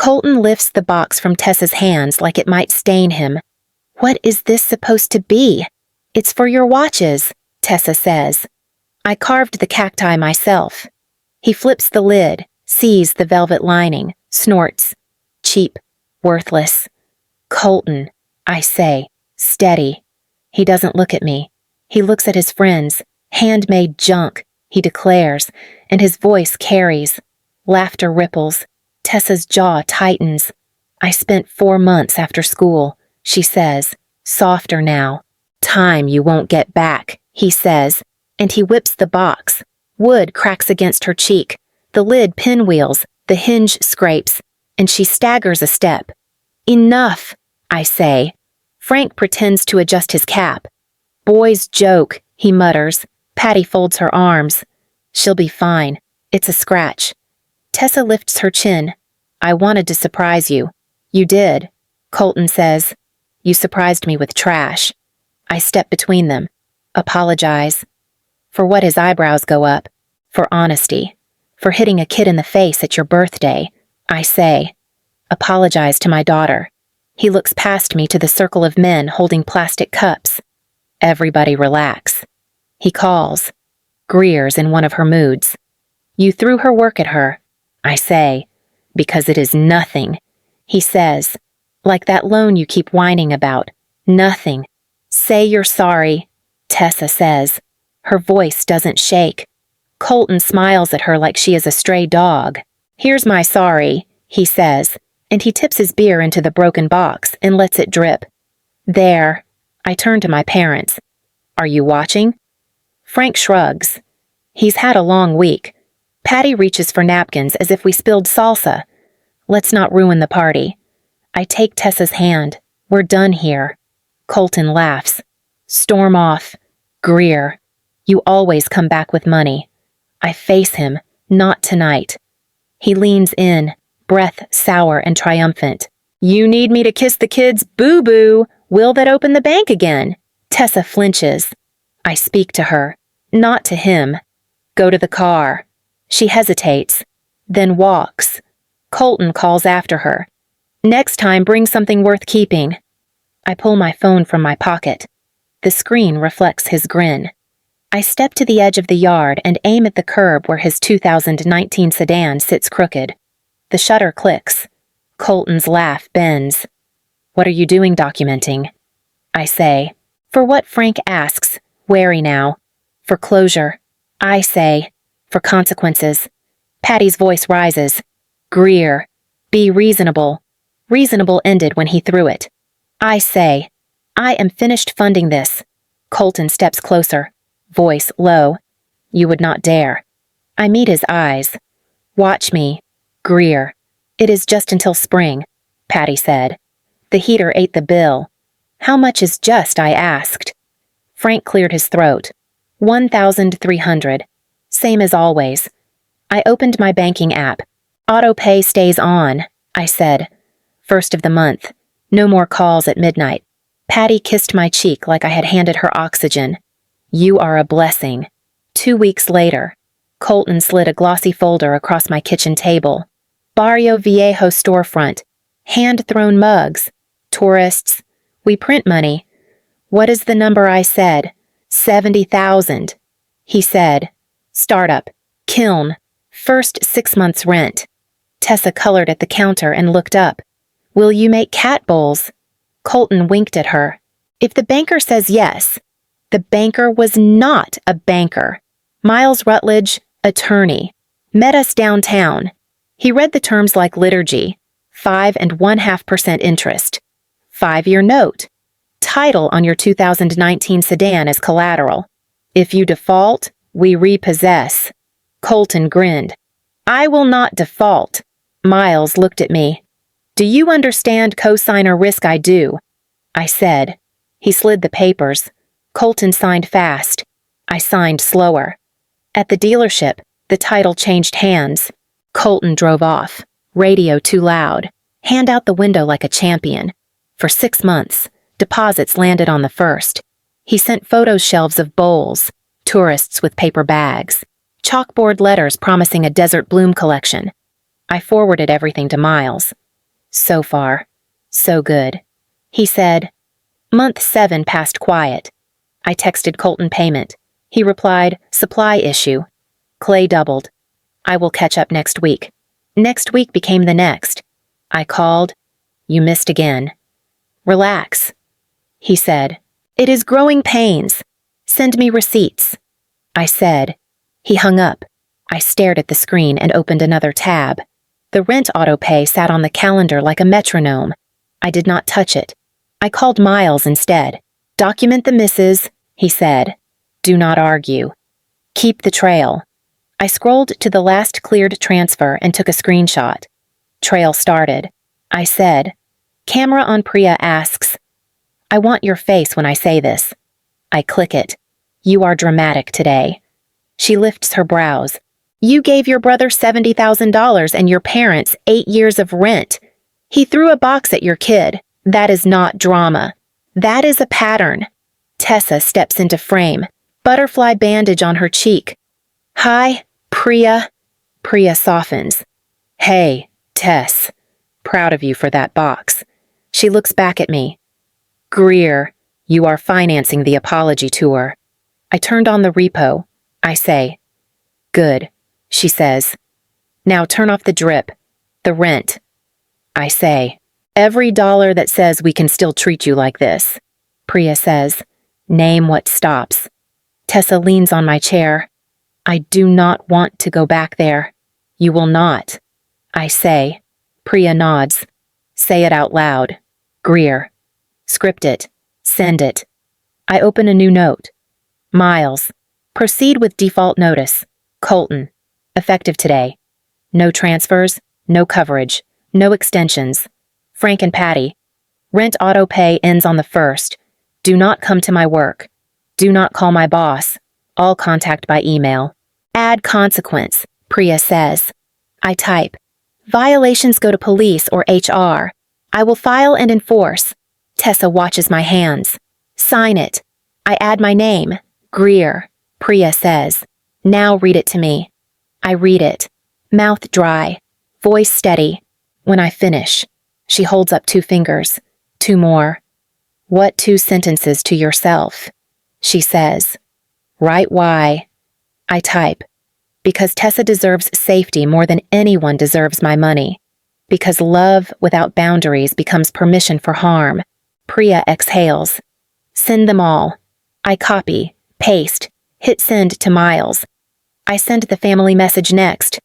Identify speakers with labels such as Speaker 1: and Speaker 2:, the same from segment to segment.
Speaker 1: Colton lifts the box from Tessa's hands like it might stain him. "What is this supposed to be?" "It's for your watches," Tessa says. "I carved the cacti myself." He flips the lid, sees the velvet lining, snorts. "Cheap, worthless." "Colton," I say, steady. He doesn't look at me. He looks at his friends. "Handmade junk," he declares, and his voice carries. Laughter ripples. Tessa's jaw tightens. "I spent 4 months after school," she says, softer now. "Time you won't get back," he says, and he whips the box. Wood cracks against her cheek. The lid pinwheels, the hinge scrapes, and she staggers a step. "Enough," I say. Frank pretends to adjust his cap. "Boys joke," he mutters. Patty folds her arms. "She'll be fine. It's a scratch." Tessa lifts her chin. "I wanted to surprise you." "You did," Colton says. "You surprised me with trash." I step between them. Apologize. For what his eyebrows go up. For honesty. For hitting a kid in the face at your birthday. I say. Apologize to my daughter. He looks past me to the circle of men holding plastic cups. Everybody relax. He calls. Greer's in one of her moods. "You threw her work at her." I say. "Because it is nothing." He says. "Like that loan you keep whining about. Nothing." "Say you're sorry," Tessa says. Her voice doesn't shake. Colton smiles at her like she is a stray dog. "Here's my sorry," he says, and he tips his beer into the broken box and lets it drip. "There." I turn to my parents. "Are you watching?" Frank shrugs. He's had a long week. Patty reaches for napkins as if we spilled salsa. Let's not ruin the party. I take Tessa's hand. We're done here. Colton laughs. "Storm off. Greer. You always come back with money." I face him. "Not tonight." He leans in, breath sour and triumphant. "You need me to kiss the kids? Boo-boo. Will that open the bank again?" Tessa flinches. I speak to her. Not to him. "Go to the car." She hesitates, then walks. Colton calls after her. "Next time, bring something worth keeping." I pull my phone from my pocket. The screen reflects his grin. I step to the edge of the yard and aim at the curb where his 2019 sedan sits crooked. The shutter clicks. Colton's laugh bends. "What are you doing documenting?" I say. For what Frank asks, wary now. For closure. I say. For consequences. Patty's voice rises. "Greer. Be reasonable." Reasonable ended when he threw it. I say. "I am finished funding this." Colton steps closer. Voice low. "You would not dare." I meet his eyes. "Watch me. Greer. It is just until spring," Patty said. The heater ate the bill. "How much is just?" I asked. Frank cleared his throat. 1,300. Same as always. I opened my banking app. "Auto pay stays on," I said. First of the month. No more calls at midnight. Patty kissed my cheek like I had handed her oxygen. "You are a blessing." 2 weeks later. Colton slid a glossy folder across my kitchen table. Barrio Viejo storefront. Hand-thrown mugs. Tourists. We print money. "What is the number?" I said. 70,000. He said. Startup. Kiln. First 6 months' rent. Tessa colored at the counter and looked up. "Will you make cat bowls?" Colton winked at her. "If the banker says yes." The banker was not a banker. Miles Rutledge, attorney. Met us downtown. He read the terms like liturgy. 5.5% interest. 5-year note. Title on your 2019 sedan as collateral. If you default, we repossess. Colton grinned. "I will not default." Miles looked at me. "Do you understand cosigner risk?" "I do," I said. He slid the papers. Colton signed fast. I signed slower. At the dealership, the title changed hands. Colton drove off. Radio too loud. Hand out the window like a champion. For 6 months, deposits landed on the first. He sent photo shelves of bowls, tourists with paper bags, chalkboard letters promising a desert bloom collection. I forwarded everything to Miles. So far, so good. He said, Month 7 passed quiet. I texted Colton payment. He replied, supply issue. Clay doubled. I will catch up next week. Next week became the next. I called. You missed again. Relax. He said, it is growing pains. Send me receipts. I said. He hung up. I stared at the screen and opened another tab. The rent autopay sat on the calendar like a metronome. I did not touch it. I called Miles instead. Document the misses, he said. Do not argue. Keep the trail. I scrolled to the last cleared transfer and took a screenshot. Trail started. I said, camera on Priya asks, I want your face when I say this. I click it. You are dramatic today. She lifts her brows. You gave your brother $70,000 and your parents 8 years of rent. He threw a box at your kid. That is not drama. That is a pattern. Tessa steps into frame, butterfly bandage on her cheek. Hi, Priya. Priya softens. Hey, Tess. Proud of you for that box. She looks back at me. Greer, you are financing the apology tour. I turned on the repo. I say. Good, she says. Now turn off the drip. The rent. I say. Every dollar that says we can still treat you like this. Priya says. Name what stops. Tessa leans on my chair. I do not want to go back there. You will not. I say. Priya nods. Say it out loud. Greer. Script it. Send it. I open a new note. Miles. Proceed with default notice. Colton. Effective today. No transfers, no coverage, no extensions. Frank and Patty. Rent auto pay ends on the 1st. Do not come to my work. Do not call my boss. All contact by email. Add consequence, Priya says. I type. Violations go to police or HR. I will file and enforce. Tessa watches my hands. Sign it. I add my name. Greer. Priya says. Now read it to me. I read it. Mouth dry. Voice steady. When I finish, she holds up 2 fingers. 2 more. What 2 sentences to yourself? She says. Write why. I type. Because Tessa deserves safety more than anyone deserves my money. Because love without boundaries becomes permission for harm. Priya exhales. Send them all. I copy, paste, hit send to Miles. I send the family message next.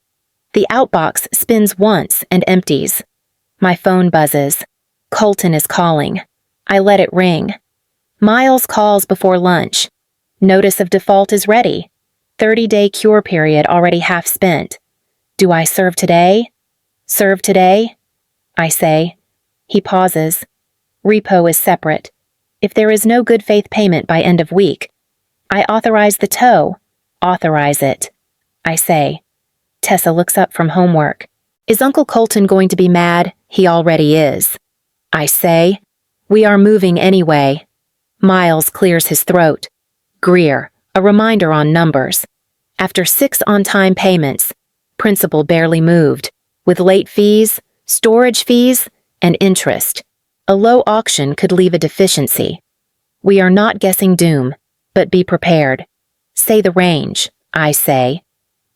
Speaker 1: The outbox spins once and empties. My phone buzzes. Colton is calling. I let it ring. Miles calls before lunch. Notice of default is ready. 30-day cure period already half spent. Do I serve today? Serve today? I say. He pauses. Repo is separate. If there is no good faith payment by end of week, I authorize the tow. Authorize it. I say. Tessa looks up from homework. Is Uncle Colton going to be mad? He already is. I say. We are moving anyway. Miles clears his throat. Greer, a reminder on numbers. After 6 on-time payments, principal barely moved, with late fees, storage fees, and interest. A low auction could leave a deficiency. We are not guessing doom, but be prepared. Say the range, I say.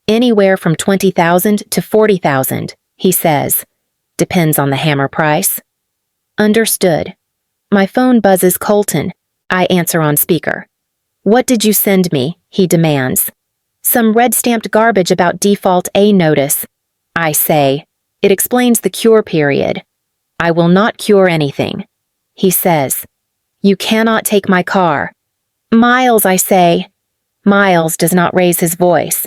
Speaker 1: Anywhere from 20,000 to 40,000, he says. Depends on the hammer price. Understood. My phone buzzes Colton. I answer on speaker. What did you send me? He demands. Some red-stamped garbage about default A notice. I say. It explains the cure period. I will not cure anything. He says. You cannot take my car. Miles, I say. Miles does not raise his voice.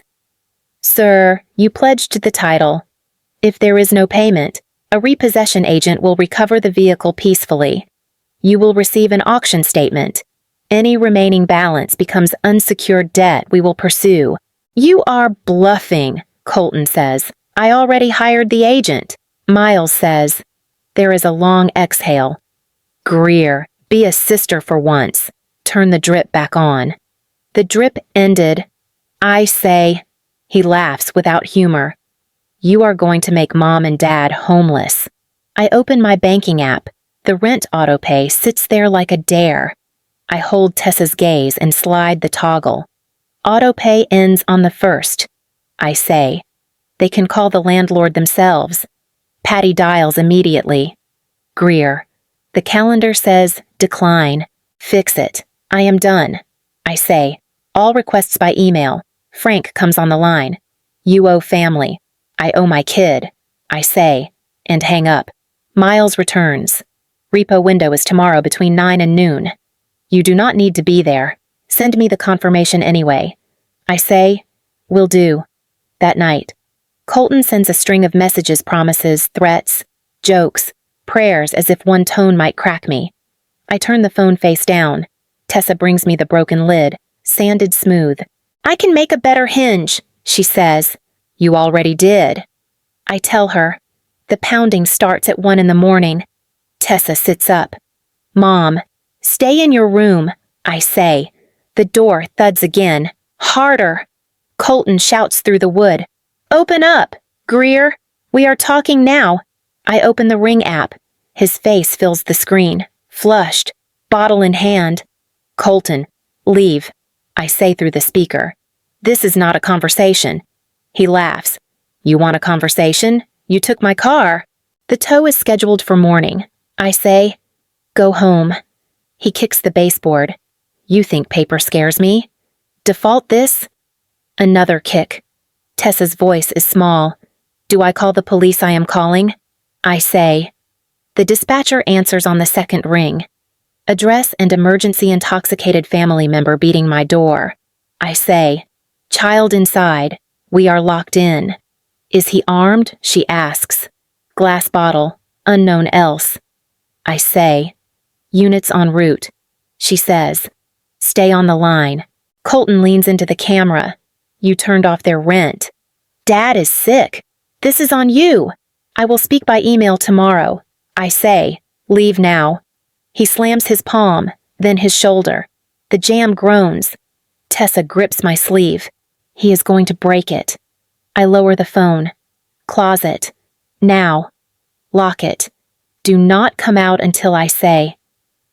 Speaker 1: Sir, you pledged the title. If there is no payment, a repossession agent will recover the vehicle peacefully. You will receive an auction statement. Any remaining balance becomes unsecured debt we will pursue. You are bluffing, Colton says. I already hired the agent. Miles says. There is a long exhale. Greer, be a sister for once. Turn the drip back on. The drip ended. I say. He laughs without humor. You are going to make Mom and Dad homeless. I open my banking app. The rent autopay sits there like a dare. I hold Tessa's gaze and slide the toggle. Autopay ends on the 1st. I say. They can call the landlord themselves. Patty dials immediately. Greer. The calendar says, decline. Fix it. I am done. I say. All requests by email. Frank comes on the line. You owe family. I owe my kid. I say. And hang up. Miles returns. Repo window is tomorrow between 9 and noon. You do not need to be there. Send me the confirmation anyway. I say. Will do. That night. Colton sends a string of messages, promises, threats, jokes, prayers as if one tone might crack me. I turn the phone face down. Tessa brings me the broken lid, sanded smooth. I can make a better hinge, she says. You already did. I tell her. The pounding starts at 1 in the morning. Tessa sits up. Mom, stay in your room, I say. The door thuds again. Harder. Colton shouts through the wood. Open up, Greer. We are talking now. I open the Ring app. His face fills the screen. Flushed. Bottle in hand. Colton, leave, I say through the speaker. This is not a conversation. He laughs. You want a conversation? You took my car. The tow is scheduled for morning. I say, go home. He kicks the baseboard. You think paper scares me? Default this? Another kick. Tessa's voice is small. Do I call the police? I am calling? I say. The dispatcher answers on the second ring. Address and emergency intoxicated family member beating my door. I say. Child inside. We are locked in. Is he armed? She asks. Glass bottle. Unknown else. I say. Units en route. She says. Stay on the line. Colton leans into the camera. You turned off their rent. Dad is sick. This is on you. I will speak by email tomorrow. I say. Leave now. He slams his palm, then his shoulder. The jam groans. Tessa grips my sleeve. He is going to break it. I lower the phone. Closet. Now. Lock it. Do not come out until I say.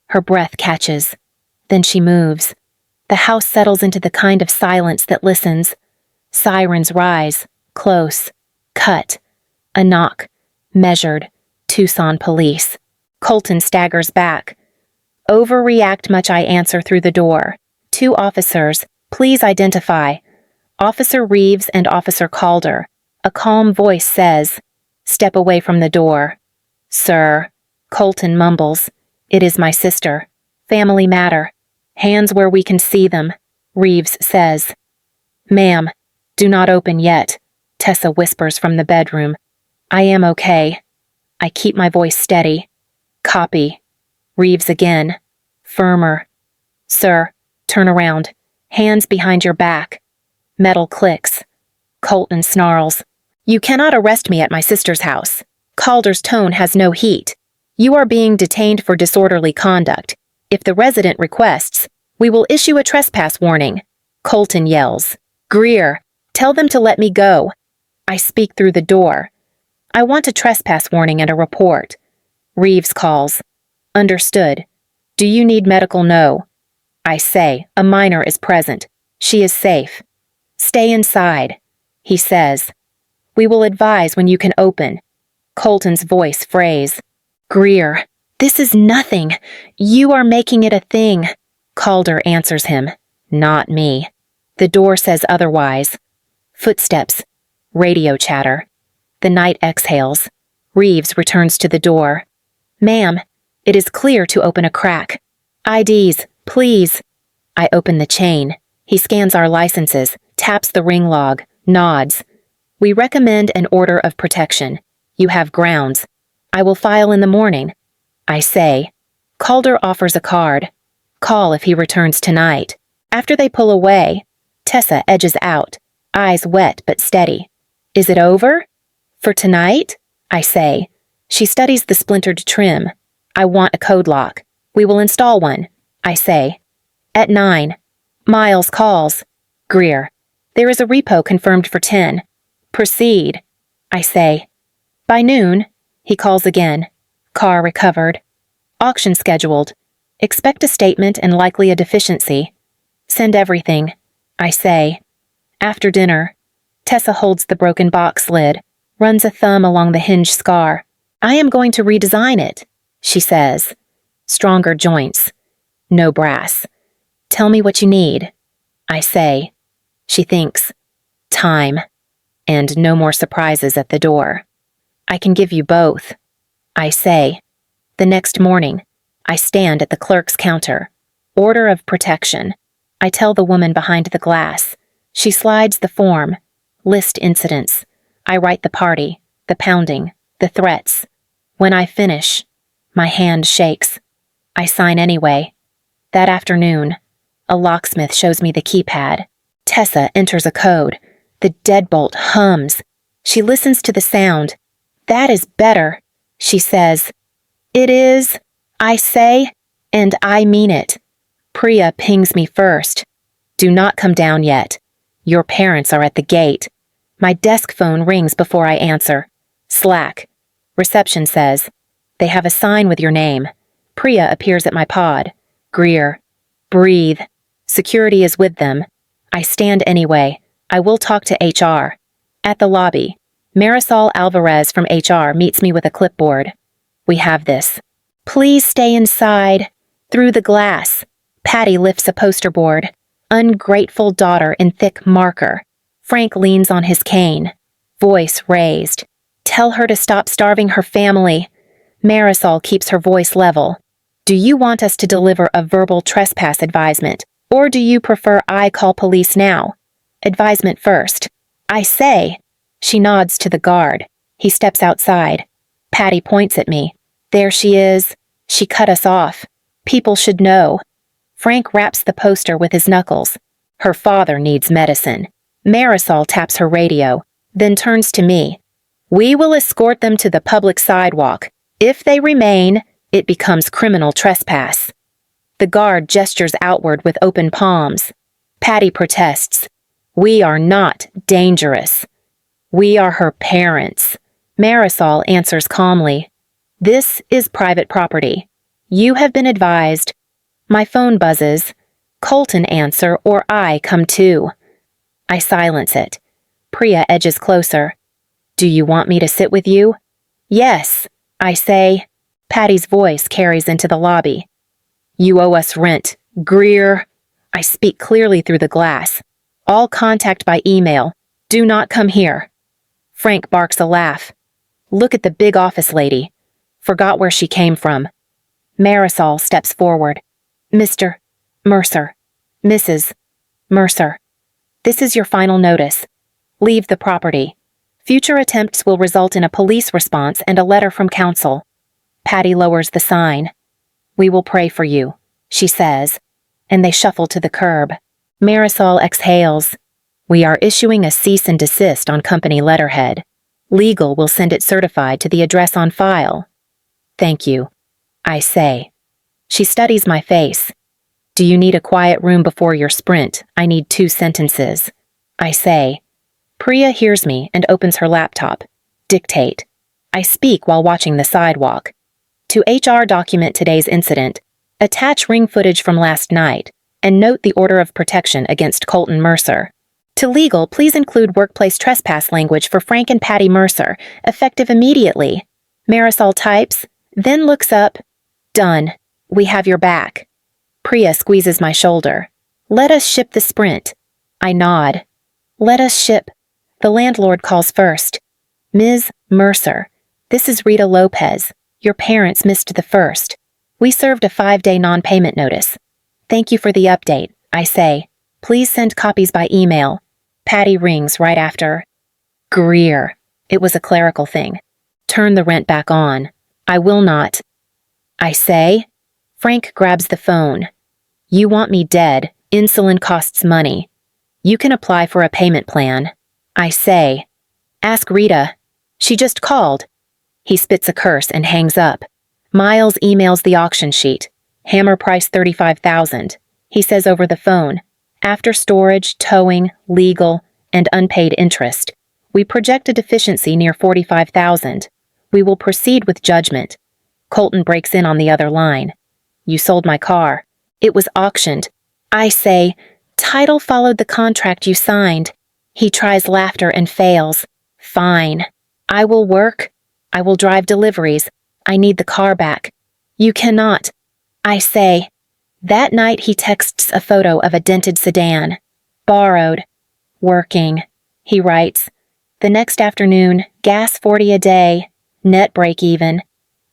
Speaker 1: Her breath catches. Then she moves. The house settles into the kind of silence that listens. Sirens rise. Close. Cut. A knock. Measured. Tucson police. Colton staggers back. Overreact much, I answer through the door. 2 officers. Please identify. Officer Reeves and Officer Calder. A calm voice says, step away from the door. Sir. Colton mumbles. It is my sister. Family matter. Hands where we can see them. Reeves says. Ma'am, do not open yet. Tessa whispers from the bedroom. I am okay. I keep my voice steady. Copy. Reeves again. Firmer. Sir, turn around. Hands behind your back. Metal clicks. Colton snarls. You cannot arrest me at my sister's house. Calder's tone has no heat. You are being detained for disorderly conduct. If the resident requests, we will issue a trespass warning. Colton yells. Greer, tell them to let me go. I speak through the door. I want a trespass warning and a report. Reeves calls. Understood. Do you need medical? No. I say, a minor is present. She is safe. Stay inside. He says. We will advise when you can open. Colton's voice frays. Greer, this is nothing. You are making it a thing. Calder answers him. Not me. The door says otherwise. Footsteps. Radio chatter. The night exhales. Reeves returns to the door. Ma'am, it is clear to open a crack. IDs, please. I open the chain. He scans our licenses, taps the ring log, nods. We recommend an order of protection. You have grounds. I will file in the morning. I say. Calder offers a card. Call if he returns tonight. After they pull away, Tessa edges out, eyes wet but steady. Is it over? For tonight? I say. She studies the splintered trim. I want a code lock. We will install one. I say. At 9. Miles calls. Greer. There is a repo confirmed for 10. Proceed. I say. By noon. He calls again. Car recovered. Auction scheduled. Expect a statement and likely a deficiency. Send everything, I say. After dinner, Tessa holds the broken box lid, runs a thumb along the hinge scar. I am going to redesign it, she says. Stronger joints. No brass. Tell me what you need, I say. She thinks. Time. And no more surprises at the door. I can give you both, I say. The next morning, I stand at the clerk's counter. Order of protection. I tell the woman behind the glass. She slides the form. List incidents. I write the party, the pounding, the threats. When I finish, my hand shakes. I sign anyway. That afternoon, a locksmith shows me the keypad. Tessa enters a code. The deadbolt hums. She listens to the sound. That is better, she says. It is, I say, and I mean it. Priya pings me first. Do not come down yet. Your parents are at the gate. My desk phone rings before I answer. Slack. Reception says, they have a sign with your name. Priya appears at my pod. Greer. Breathe. Security is with them. I stand anyway. I will talk to HR. At the lobby, Marisol Alvarez from HR meets me with a clipboard. We have this. Please stay inside. Through the glass. Patty lifts a poster board. Ungrateful daughter in thick marker. Frank leans on his cane. Voice raised. Tell her to stop starving her family. Marisol keeps her voice level. Do you want us to deliver a verbal trespass advisement, or do you prefer I call police now? Advisement first. I say. She nods to the guard. He steps outside. Patty points at me. There she is. She cut us off. People should know. Frank wraps the poster with his knuckles. Her father needs medicine. Marisol taps her radio, then turns to me. We will escort them to the public sidewalk. If they remain, it becomes criminal trespass. The guard gestures outward with open palms. Patty protests. We are not dangerous. We are her parents. Marisol answers calmly. This is private property. You have been advised. My phone buzzes. Colton answer or I come too. I silence it. Priya edges closer. Do you want me to sit with you? Yes, I say. Patty's voice carries into the lobby. You owe us rent. Greer. I speak clearly through the glass. All contact by email. Do not come here. Frank barks a laugh. Look at the big office lady. Forgot where she came from. Marisol steps forward. Mr. Mercer. Mrs. Mercer. This is your final notice. Leave the property. Future attempts will result in a police response and a letter from council. Patty lowers the sign. We will pray for you, she says, and they shuffle to the curb. Marisol exhales. We are issuing a cease and desist on company letterhead. Legal will send it certified to the address on file. Thank you, I say. She studies my face. Do you need a quiet room before your sprint? I need 2 sentences. I say. Priya hears me and opens her laptop. Dictate. I speak while watching the sidewalk. To HR document today's incident, attach ring footage from last night, and note the order of protection against Colton Mercer. To legal, please include workplace trespass language for Frank and Patty Mercer, effective immediately. Marisol types, then looks up. Done. We have your back. Priya squeezes my shoulder. Let us ship the sprint. I nod. Let us ship. The landlord calls first. Ms. Mercer, this is Rita Lopez. Your parents missed the first. We served a 5-day non-payment notice. Thank you for the update, I say. Please send copies by email. Patty rings right after. Greer. It was a clerical thing. Turn the rent back on. I will not. I say. Frank grabs the phone. You want me dead. Insulin costs money. You can apply for a payment plan. I say. Ask Rita. She just called. He spits a curse and hangs up. Miles emails the auction sheet. Hammer price $35,000. He says over the phone. After storage, towing, legal, and unpaid interest, we project a deficiency near $45,000. We will proceed with judgment. Colton breaks in on the other line. You sold my car. It was auctioned. I say, title followed the contract you signed. He tries laughter and fails. Fine. I will work. I will drive deliveries. I need the car back. You cannot. I say. That night he texts a photo of a dented sedan. Borrowed. Working. He writes. The next afternoon, gas 40 a day. Net break even.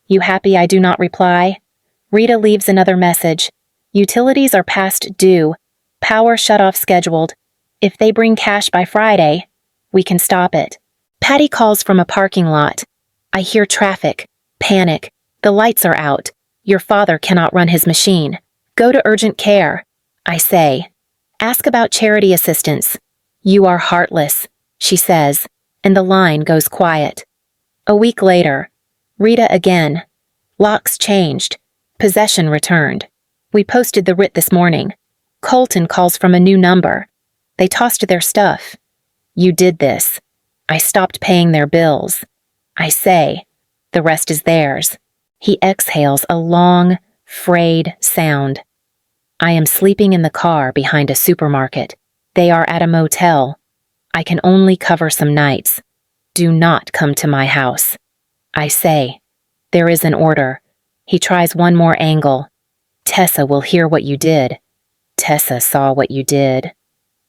Speaker 1: You happy I do not reply? Rita leaves another message. Utilities are past due. Power shutoff scheduled. If they bring cash by Friday, we can stop it. Patty calls from a parking lot. I hear traffic. Panic. The lights are out. Your father cannot run his machine. Go to urgent care. I say. Ask about charity assistance. You are heartless, she says, and the line goes quiet. A week later. Rita again. Locks changed. Possession returned. We posted the writ this morning. Colton calls from a new number. They tossed their stuff. You did this. I stopped paying their bills. I say, the rest is theirs. He exhales a long, frayed sound. I am sleeping in the car behind a supermarket. They are at a motel. I can only cover some nights. Do not come to my house. I say, there is an order. He tries one more angle. Tessa will hear what you did. Tessa saw what you did.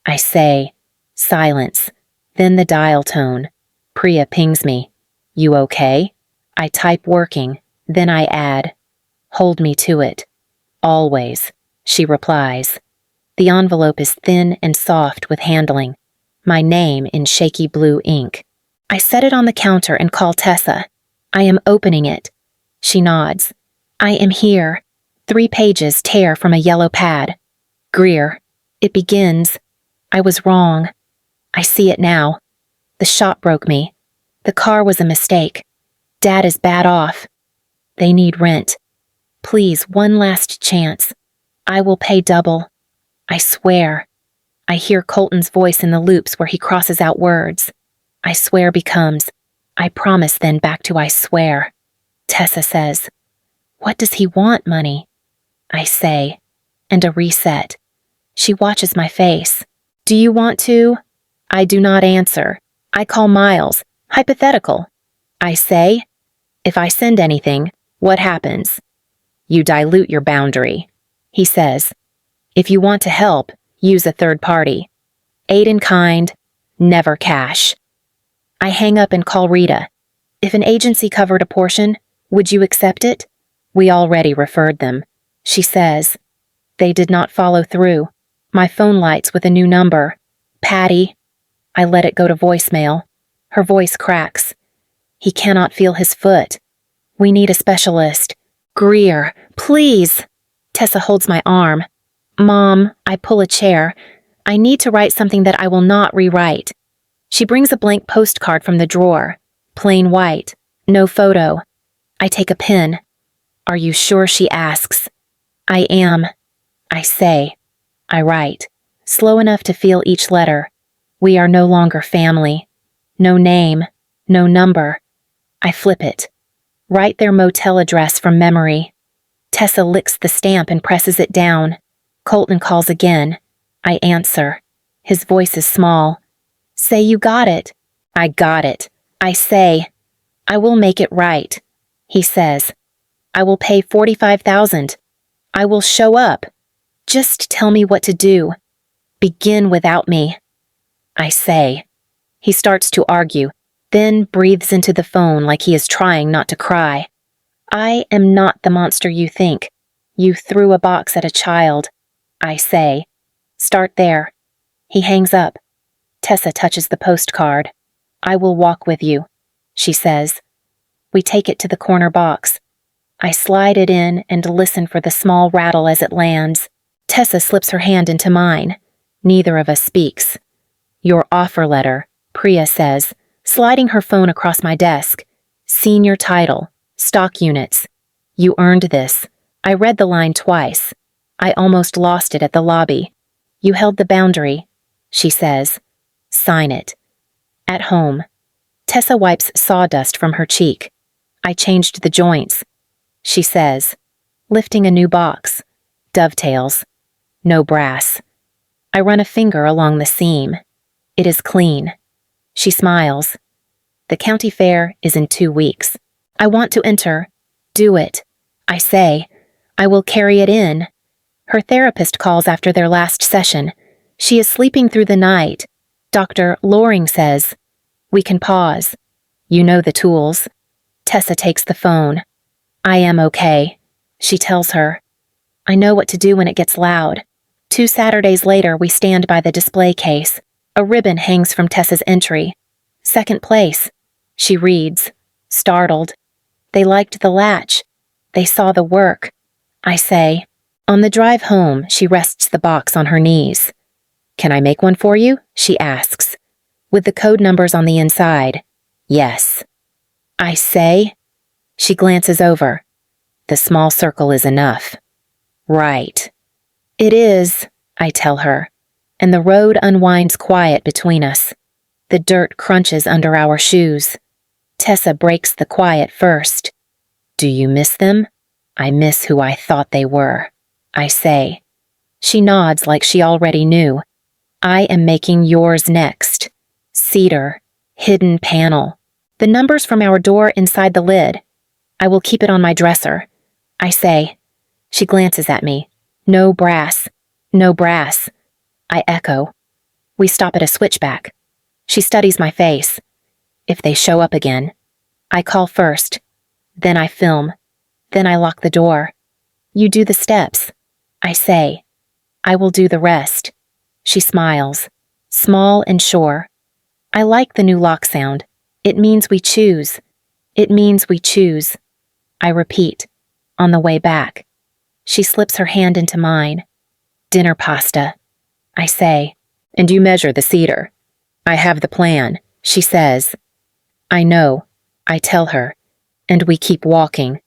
Speaker 1: I say, silence. Then the dial tone. Priya pings me. You okay? I type working. Then I add, hold me to it. Always, she replies. The envelope is thin and soft with handling. My name in shaky blue ink. I set it on the counter and call Tessa. I am opening it. She nods. I am here. 3 pages tear from a yellow pad. Greer. It begins. I was wrong. I see it now. The shop broke me. The car was a mistake. Dad is bad off. They need rent. Please, one last chance. I will pay double. I swear. I hear Colton's voice in the loops where he crosses out words. I swear becomes, I promise then back to I swear. Tessa says, what does he want, money? I say, and a reset. She watches my face. Do you want to? I do not answer. I call Miles. Hypothetical. I say, if I send anything, what happens? You dilute your boundary. He says, if you want to help, use a third party. Aid in kind, never cash. I hang up and call Rita. If an agency covered a portion, would you accept it? We already referred them. She says. They did not follow through. My phone lights with a new number. Patty. I let it go to voicemail. Her voice cracks. He cannot feel his foot. We need a specialist. Greer, please. Tessa holds my arm. Mom, I pull a chair. I need to write something that I will not rewrite. She brings a blank postcard from the drawer. Plain white. No photo. I take a pen. Are you sure? She asks. I am. I say. I write. Slow enough to feel each letter. We are no longer family. No name. No number. I flip it. Write their motel address from memory. Tessa licks the stamp and presses it down. Colton calls again. I answer. His voice is small. Say you got it. I got it. I say. I will make it right. He says. I will pay $45,000. I will show up. Just tell me what to do. Begin without me. I say. He starts to argue, then breathes into the phone like he is trying not to cry. I am not the monster you think. You threw a box at a child. I say. Start there. He hangs up. Tessa touches the postcard. I will walk with you, she says. We take it to the corner box. I slide it in and listen for the small rattle as it lands. Tessa slips her hand into mine. Neither of us speaks. Your offer letter, Priya says, sliding her phone across my desk. Senior title, stock units. You earned this. I read the line twice. I almost lost it at the lobby. You held the boundary, she says. Sign it. At home. Tessa wipes sawdust from her cheek. I changed the joints, she says, lifting a new box. Dovetails. No brass. I run a finger along the seam. It is clean. She smiles. The county fair is in 2 weeks. I want to enter. Do it. I say. I will carry it in. Her therapist calls after their last session. She is sleeping through the night. Dr. Loring says, "We can pause. You know the tools." Tessa takes the phone. "I am okay," she tells her. I know what to do when it gets loud. 2 Saturdays later, we stand by the display case. A ribbon hangs from Tessa's entry. "Second place." She reads, startled. They liked the latch. They saw the work. I say. On the drive home, she rests the box on her knees. "Can I make one for you?" she asks. "With the code numbers on the inside." "Yes." I say. She glances over. "The small circle is enough." "Right." "It is," I tell her, and the road unwinds quiet between us. The dirt crunches under our shoes. Tessa breaks the quiet first. "Do you miss them?" "I miss who I thought they were," I say. She nods like she already knew. "I am making yours next. Cedar, hidden panel. The numbers from our door inside the lid. I will keep it on my dresser," I say. She glances at me. "No brass. No brass." I echo. We stop at a switchback. She studies my face. "If they show up again." I call first. Then I film. Then I lock the door. "You do the steps," I say. "I will do the rest." She smiles. Small and sure. I like the new lock sound. It means we choose. It means we choose. I repeat. On the way back. She slips her hand into mine. "Dinner pasta," I say. "And you measure the cedar." "I have the plan," she says. "I know," I tell her, and we keep walking.